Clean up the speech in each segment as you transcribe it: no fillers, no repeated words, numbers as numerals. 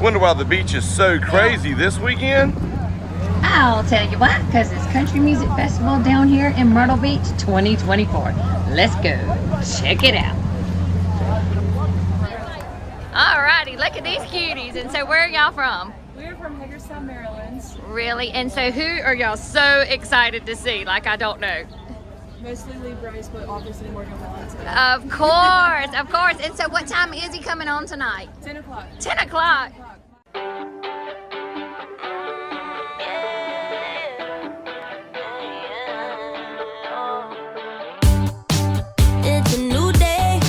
Wonder why the beach is so crazy this weekend? I'll tell you why, because it's Country Music Festival down here in Myrtle Beach 2024. Let's go. Check it out. Alrighty, look at these cuties. And so where are y'all from? We're from Hagerstown, Maryland. Really? And so who are y'all so excited to see? Like, I don't know. Mostly Lee Bryce, but obviously Morgan Wallen too. Of course, of course. And so what time is he coming on tonight? 10 o'clock. 10 o'clock. It's a new day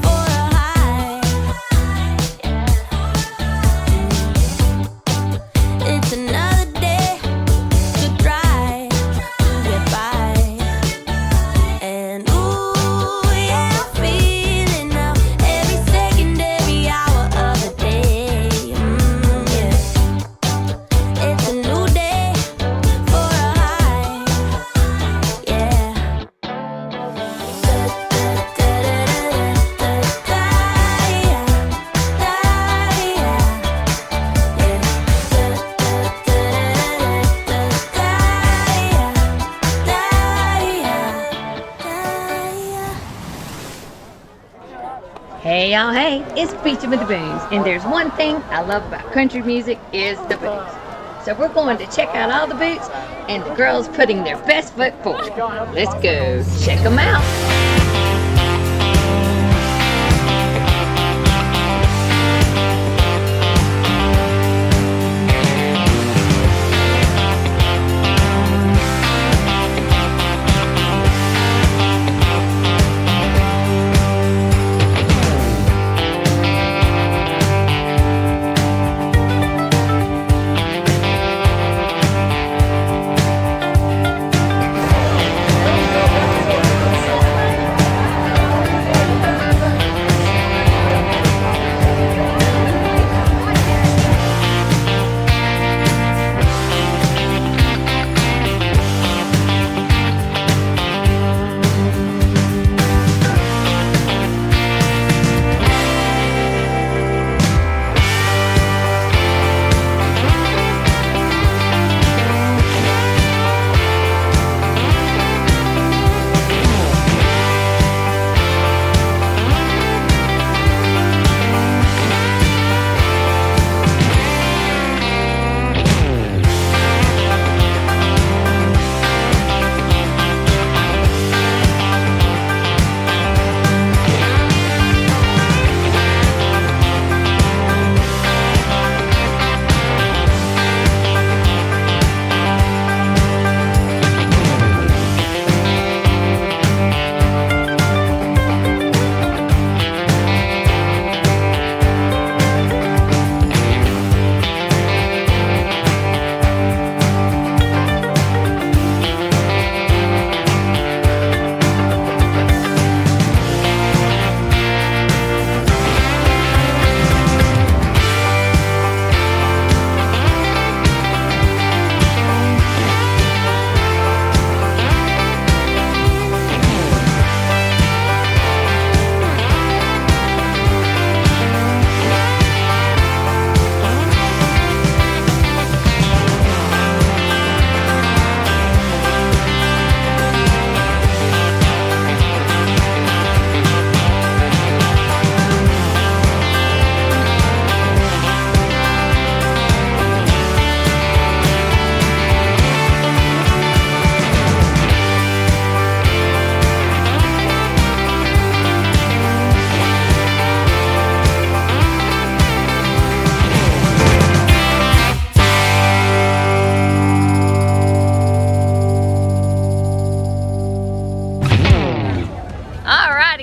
for a high. It's another day to try to get by. And ooh, yeah, I'm feeling now every second, every hour of the day. Yeah. It's a new day for a high. Yeah. Hey y'all, hey, it's Beachin With The Boones, and there's one thing I love about country music is the boots. So we're going to check out all the boots and the girls putting their best foot forward. Let's go check them out.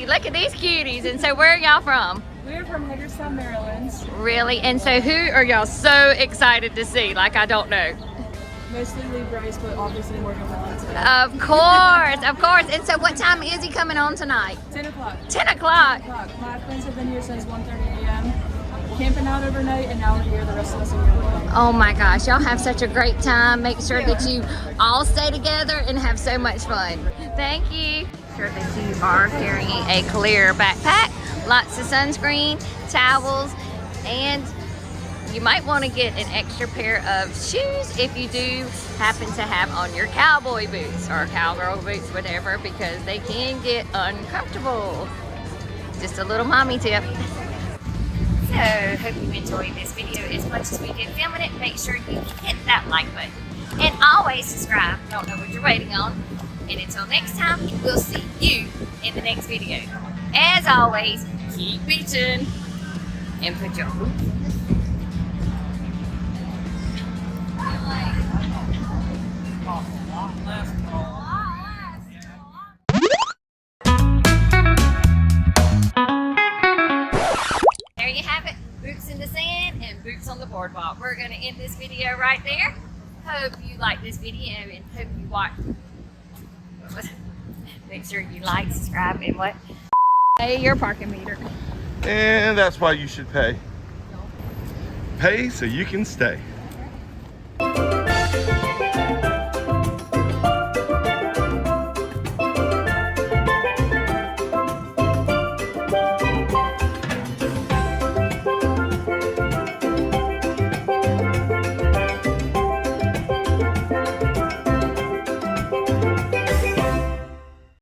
Look at these cuties. And so where are y'all from? We're from Hagerstown, Maryland. Really? And so who are y'all so excited to see? Like, I don't know. Mostly Lee Bryce, but obviously Morgan Wallen too. Of course, of course. And so what time is he coming on tonight? 10 o'clock. 10 o'clock. 10 o'clock. My friends have been here since 1:30 a.m. Camping out overnight, and now we're here. The rest of us are here. Oh my gosh, y'all have such a great time. Make sure that you all stay together and have so much fun. Thank you. Sure that you are carrying a clear backpack, lots of sunscreen, towels, and You might want to get an extra pair of shoes if you do happen to have on your cowboy boots or cowgirl boots, whatever, because they can get uncomfortable. Just a little mommy tip. So, hope you enjoyed this video as much as we did filming it. Make sure you hit that like button. And always subscribe. Don't know what you're waiting on. And until next time, we'll see you in the next video. As always, keep beaching and put your boots. There you have it. Boots in the sand and boots on the boardwalk. We're going to end this video right there. Hope you like this video and hope you watch. Make sure you like, subscribe, and what? Pay your parking meter. And that's why you should pay. Pay so you can stay.